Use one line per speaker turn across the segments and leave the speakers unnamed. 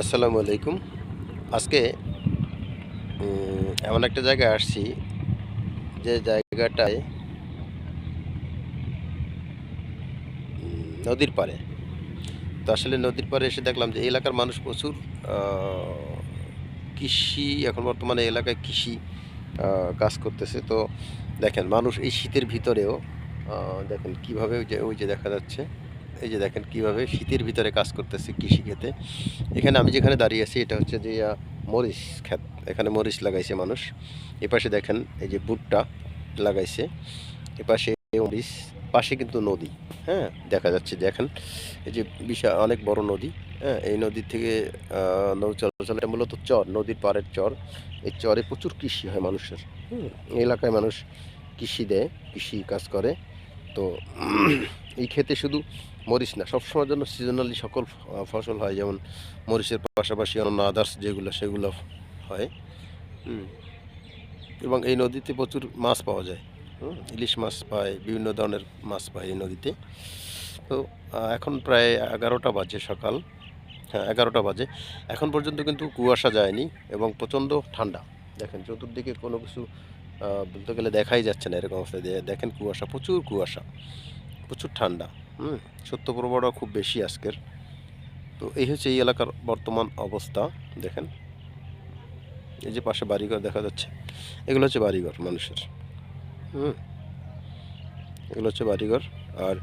আসসালামু আলাইকুম। আজকে এমন একটা জায়গায় আসছি যে জায়গাটায় নদীর পাড়ে। তো আসলে নদীর পাড়ে এসে দেখলাম যে এই এলাকার মানুষ প্রচুর আ কৃষি এখন বর্তমানে এলাকায় কৃষি আ কাজ করতেছে। তো দেখেন মানুষ এই শীতের ভিতরেও আ দেখেন কিভাবে ওই যে দেখা যাচ্ছে। এই যে দেখেন কিভাবে শীতের ভিতরে কাজ করতেছে কৃষিক্ষেতে। এখানে আমি যেখানে দাঁড়িয়ে আছি এটা হচ্ছে যে মরিচ ক্ষেত। এখানে মরিচ লাগাইছে মানুষ। এপাশে দেখেন এই যে ভুট্টা লাগাইছে। এপাশে মরিচ, পাশে কিন্তু নদী। হ্যাঁ? দেখা যাচ্ছে দেখেন এই যে অনেক বড় নদী। হ্যাঁ? এই নদী থেকে নৌ চলাচল এটা মূলত চর, নদীর পাড়ের চর। এই চরে প্রচুর কৃষি হয় মানুষের। হুম? এই এলাকায় মানুষ কৃষি দেয়, কৃষি কাজ করে। তো এই ক্ষেতে শুধু মরিচ না, সবসময়ের জন্য সিজনালি সকল ফসল হয়। যেমন মরিচের পাশাপাশি অন্যান্য আদার্স যেগুলো সেগুলো হয়। হুম? এবং এই নদীতে প্রচুর মাছ পাওয়া যায়। ইলিশ মাছ পায়, বিভিন্ন ধরনের মাছ পায় এই নদীতে। তো এখন প্রায় ১১টা বাজে সকাল। হ্যাঁ, ১১টা বাজে। এখন পর্যন্ত কিন্তু কুয়াশা যায়নি এবং প্রচণ্ড ঠান্ডা। দেখেন চতুর্দিকে কোনো কিছু বলতে গেলে দেখাই যাচ্ছে না এরকম অবস্থা। দেখেন কুয়াশা, প্রচুর কুয়াশা, প্রচুর ঠান্ডা। হুম? শৈত্যপ্রবাহটাও খুব বেশি আজকের। তো এই হচ্ছে এই এলাকার বর্তমান অবস্থা। দেখেন এই যে পাশে বাড়িঘর দেখা যাচ্ছে। এগুলো হচ্ছে বাড়িঘর মানুষের। হুম? এগুলো হচ্ছে বাড়িঘর। আর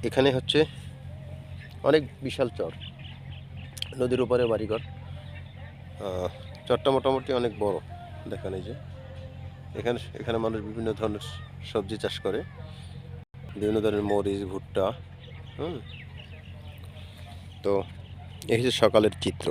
এখানে হচ্ছে অনেক বিশাল চর। নদীর ওপারে বাড়িঘর। আ চরটা মোটামুটি অনেক বড়। দেখেন এই যে এখানে মানুষ বিভিন্ন ধরনের সবজি চাষ করে। বিভিন্ন ধরনের মরিচ, ভুট্টা। হুম? তো এই হচ্ছে সকালের চিত্র।